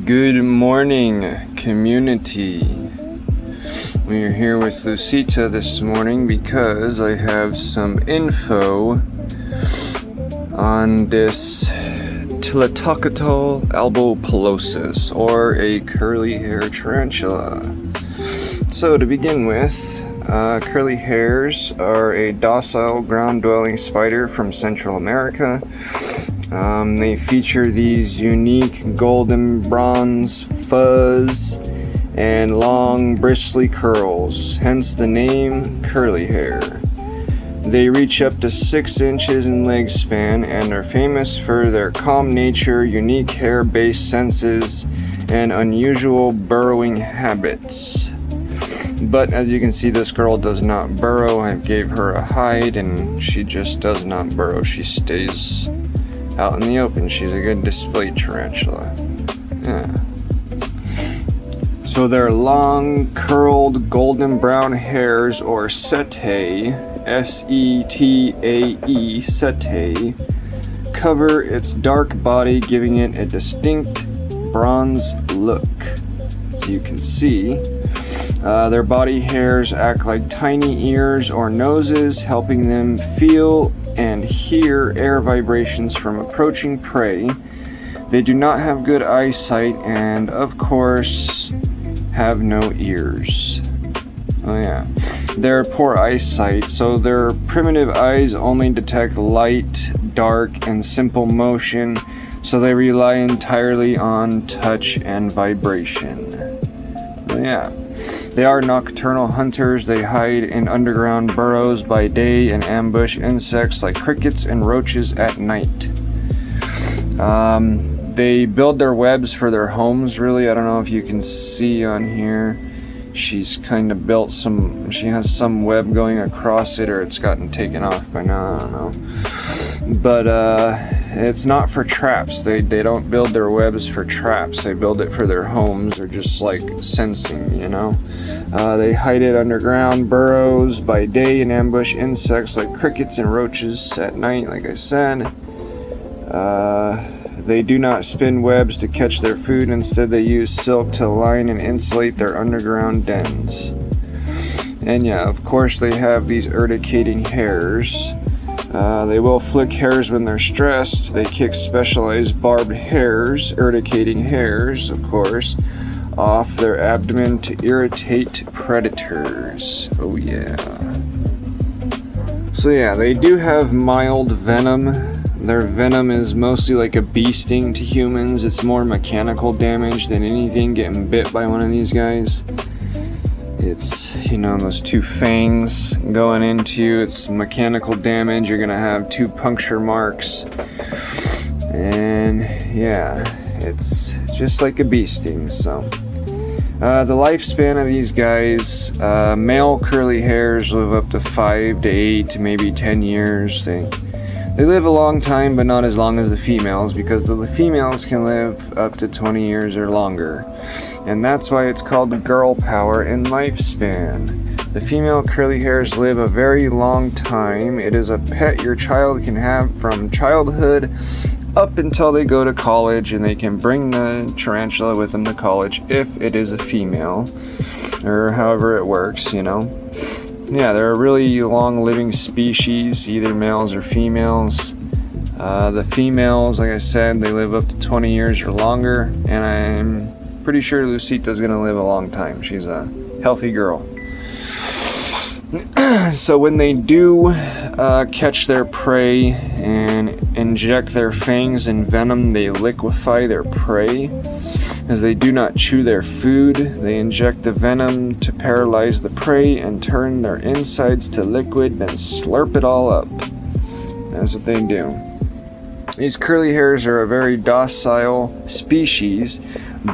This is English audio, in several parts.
Good morning, community. We are here with Lucita this morning because I have some info on this Tilatocatl albopilosus, or a curly hair tarantula. So to begin with, curly hairs are a docile ground-dwelling spider from Central America. They feature these unique golden bronze fuzz and long bristly curls, hence the name curly hair. They reach up to 6 inches in leg span and are famous for their calm nature, unique hair-based senses, and unusual burrowing habits. But as you can see, this girl does not burrow. I gave her a hide and she just does not burrow. She stays out in the open. She's a good display tarantula. Yeah. So their long, curled, golden brown hairs, or setae, S-E-T-A-E, setae, cover its dark body, giving it a distinct bronze look. As you can see, their body hairs act like tiny ears or noses, helping them feel and hear air vibrations from approaching prey. They do not have good eyesight and, of course, have no ears. Oh yeah. Their poor eyesight, so their primitive eyes only detect light, dark, and simple motion, so they rely entirely on touch and vibration. Oh yeah. They are nocturnal hunters. They hide in underground burrows by day and ambush insects like crickets and roaches at night. They build their webs for their homes, really. I don't know if you can see on here. She's kind of built she has some web going across it, or it's gotten taken off by now, I don't know. But it's not for traps. They don't build their webs for traps. They build it for their homes, or just like sensing, you know. They hide it underground burrows by day and ambush insects like crickets and roaches at night, like I said. They do not spin webs to catch their food. Instead, they use silk to line and insulate their underground dens. And yeah, of course, they have these urticating hairs. They will flick hairs when they're stressed. They kick specialized barbed hairs, urticating hairs, of course, off their abdomen to irritate predators. Oh yeah. So yeah, they do have mild venom. Their venom is mostly like a bee sting to humans. It's more mechanical damage than anything getting bit by one of these guys. It's, you know, those 2 fangs going into you. It's mechanical damage. You're gonna have 2 puncture marks. And yeah, it's just like a bee sting, so. The lifespan of these guys, male curly hairs live up to 5 to 8 to maybe 10 years. They live a long time, but not as long as the females, because the females can live up to 20 years or longer. And that's why it's called girl power and lifespan. The female curly hairs live a very long time. It is a pet your child can have from childhood up until they go to college, and they can bring the tarantula with them to college if it is a female, or however it works, you know. Yeah, they're a really long-living species, either males or females. The females, like I said, they live up to 20 years or longer, and I'm pretty sure Lucita's gonna live a long time. She's a healthy girl. So when they do catch their prey and inject their fangs in venom, they liquefy their prey. As they do not chew their food, they inject the venom to paralyze the prey and turn their insides to liquid, then slurp it all up. That's what they do. These curly hairs are a very docile species,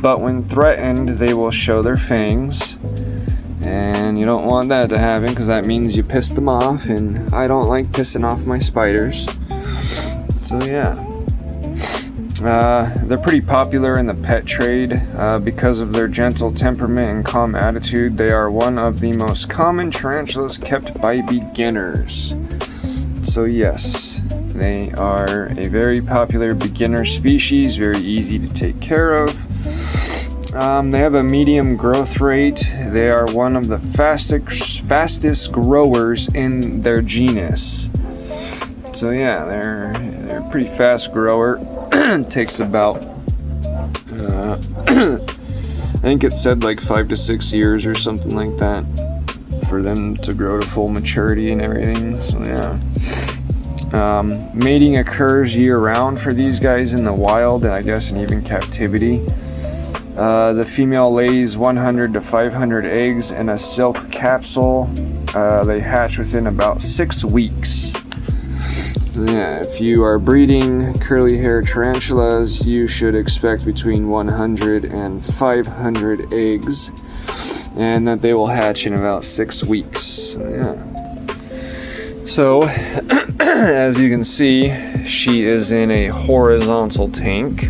but when threatened, they will show their fangs. And you don't want that to happen, because that means you pissed them off, and I don't like pissing off my spiders. So yeah. They're pretty popular in the pet trade because of their gentle temperament and calm attitude. They are one of the most common tarantulas kept by beginners. So yes, they are a very popular beginner species, very easy to take care of. They have a medium growth rate. They are one of the fastest growers in their genus. So yeah, they're a pretty fast grower. It takes about I think it said like 5 to 6 years or something like that for them to grow to full maturity and everything. So yeah. Mating occurs year-round for these guys in the wild, and I guess in even captivity. The female lays 100 to 500 eggs in a silk capsule. They hatch within about 6 weeks. So yeah, if you are breeding curly hair tarantulas, you should expect between 100 and 500 eggs, and that they will hatch in about 6 weeks. So yeah. So, as you can see, she is in a horizontal tank.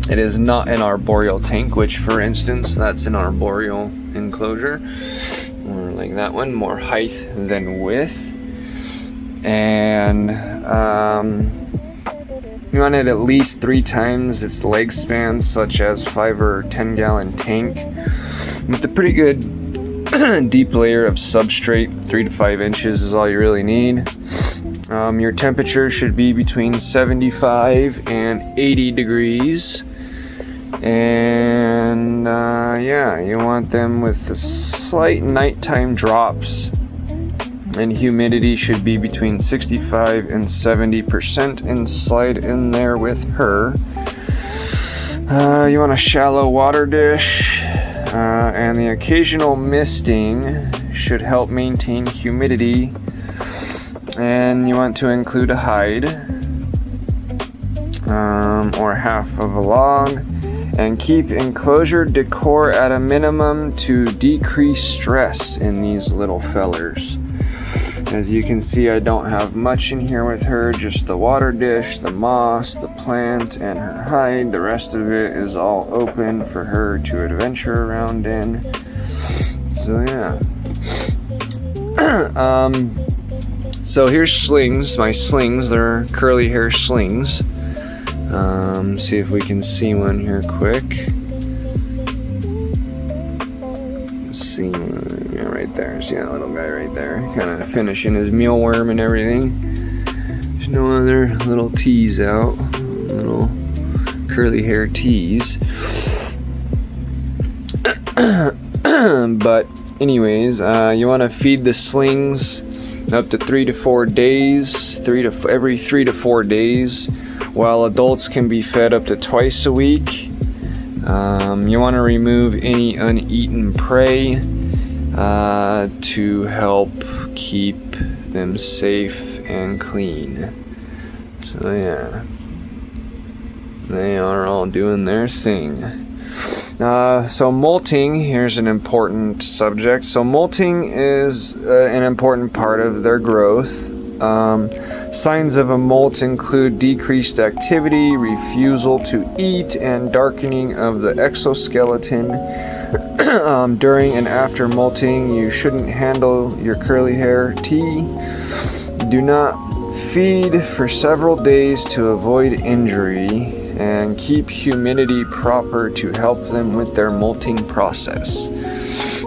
It is not an arboreal tank, which, for instance, that's an arboreal enclosure. Or like that one, more height than width. And you want it at least 3 times its leg span, such as 5 or 10 gallon tank, with a pretty good deep layer of substrate. 3 to 5 inches is all you really need. Your temperature should be between 75 and 80 degrees. And yeah, you want them with the slight nighttime drops, and humidity should be between 65 and 70%, and slide in there with her. You want a shallow water dish, and the occasional misting should help maintain humidity. And you want to include a hide, or half of a log, and keep enclosure decor at a minimum to decrease stress in these little fellers. As you can see, I don't have much in here with her, just the water dish, the moss, the plant, and her hide. The rest of it is all open for her to adventure around in. So yeah. So here's slings, my slings. They're curly hair slings. See if we can see one here quick. Let's see, yeah, right there. See that little guy right there, kind of finishing his mealworm and everything. There's no other little teas out, little curly hair teas. But anyways, you want to feed the slings up to 3 to 4 days, every 3 to 4 days, while adults can be fed up to twice a week. You want to remove any uneaten prey to help keep them safe and clean. So yeah, they are all doing their thing. So molting, here's an important subject. So molting is an important part of their growth. Signs of a molt include decreased activity, refusal to eat, and darkening of the exoskeleton. During and after molting, you shouldn't handle your curly hair tea. Do not feed for several days to avoid injury, and keep humidity proper to help them with their molting process.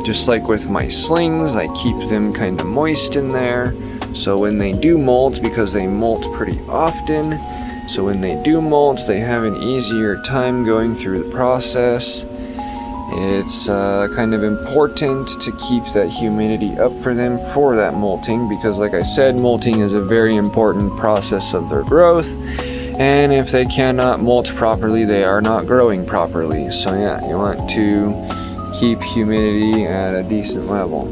Just like with my slings, I keep them kind of moist in there, so when they do molt, because they molt pretty often, so when they do molt, they have an easier time going through the process. It's kind of important to keep that humidity up for them for that molting, because like I said, molting is a very important process of their growth. And if they cannot molt properly, they are not growing properly. So yeah, you want to keep humidity at a decent level.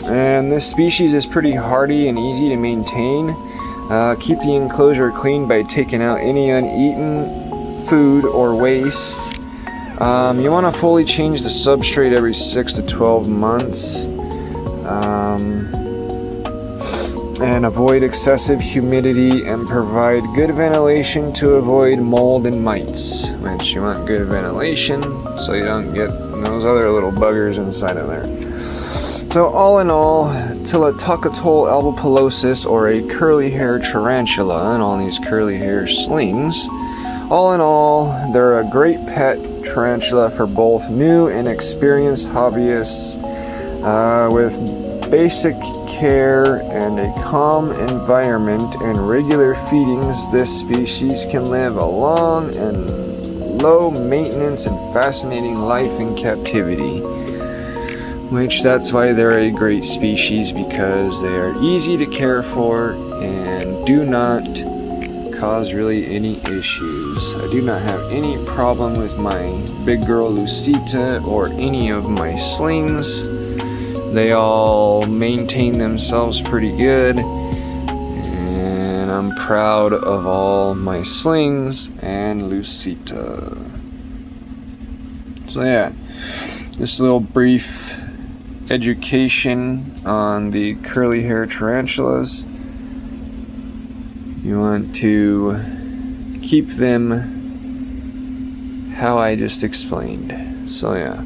And this species is pretty hardy and easy to maintain. Keep the enclosure clean by taking out any uneaten food or waste. You want to fully change the substrate every 6 to 12 months. And avoid excessive humidity, and provide good ventilation to avoid mold and mites, which you want good ventilation so you don't get those other little buggers inside of there. So all in all, Tilatucatol albipilosis, or a curly hair tarantula, and all these curly hair slings, all in all, they're a great pet tarantula for both new and experienced hobbyists. With basic care and a calm environment and regular feedings, this species can live a long and low maintenance and fascinating life in captivity. Which that's why they're a great species, because they are easy to care for and do not cause really any issues. I do not have any problem with my big girl Lucita or any of my slings. They all maintain themselves pretty good, and I'm proud of all my slings and Lucita. So yeah, just a little brief education on the curly hair tarantulas. You want to keep them how I just explained. So yeah,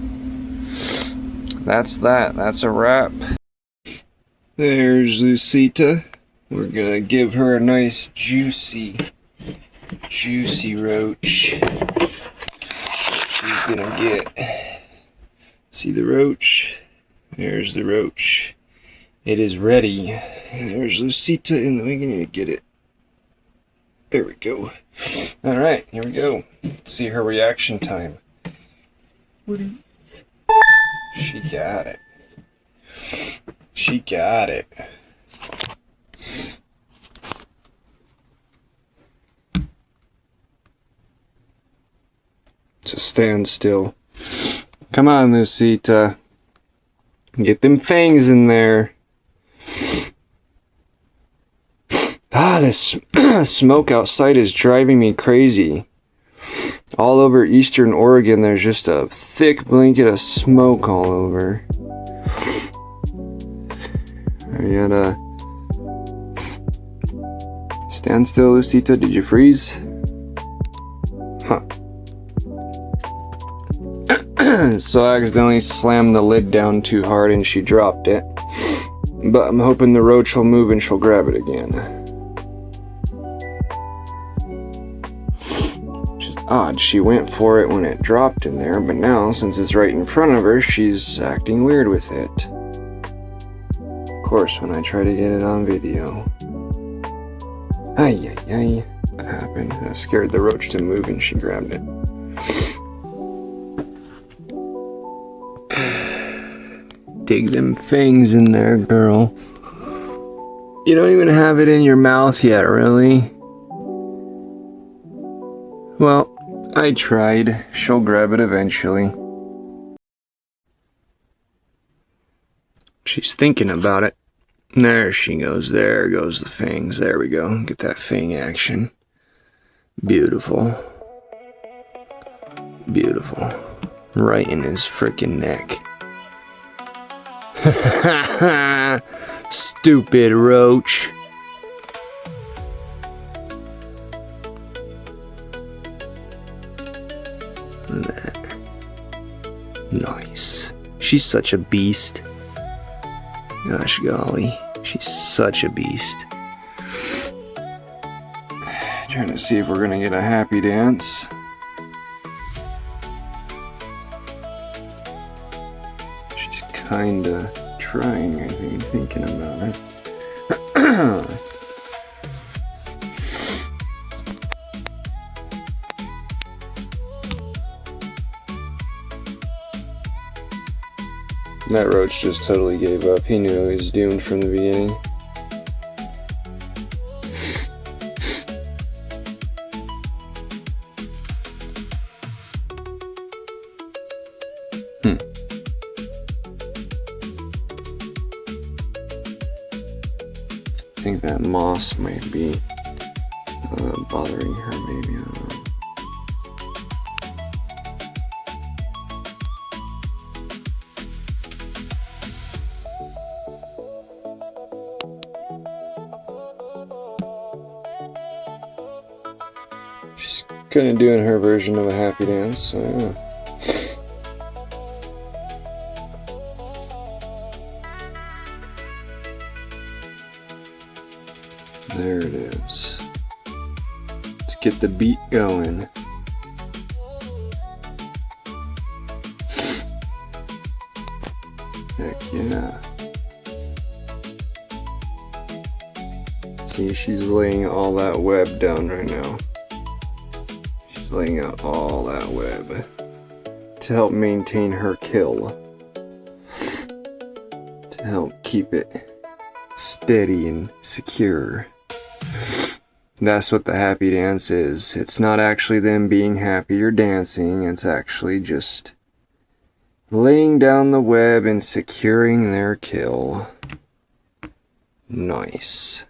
that's that. That's a wrap. There's Lucita. We're gonna give her a nice juicy roach. She's gonna get, see the roach? There's the roach. It is ready. There's Lucita in the beginning to get it. There we go. Alright, here we go. Let's see her reaction time. She got it. She got it. Just stand still. Come on, Lucita. Get them fangs in there. This smoke outside is driving me crazy. All over eastern Oregon, there's just a thick blanket of smoke all over. You gotta stand still, Lucita. Did you freeze? Huh. So I accidentally slammed the lid down too hard and she dropped it. But I'm hoping the roach will move and she'll grab it again. Which is odd. She went for it when it dropped in there, but now, since it's right in front of her, she's acting weird with it. Of course, when I try to get it on video. Ay, ay, ay. What happened? That scared the roach to move and she grabbed it. Dig them fangs in there, girl. You don't even have it in your mouth yet, really? Well, I tried. She'll grab it eventually. She's thinking about it. There she goes. There goes the fangs. There we go. Get that fang action. Beautiful. Beautiful. Right in his frickin' neck. Stupid roach. Look at that. Nice. She's such a beast. Gosh golly. She's such a beast. Trying to see if we're gonna get a happy dance. Kinda trying, I think, thinking about it. That roach just totally gave up. He knew he was doomed from the beginning. I think that moss might be bothering her, maybe. I don't know. She's kind of doing her version of a happy dance, so yeah. There it is. Let's get the beat going. Heck yeah. See, she's laying all that web down right now. She's laying out all that web to help maintain her kill. To help keep it steady and secure. That's what the happy dance is. It's not actually them being happy or dancing, it's actually just laying down the web and securing their kill. Nice.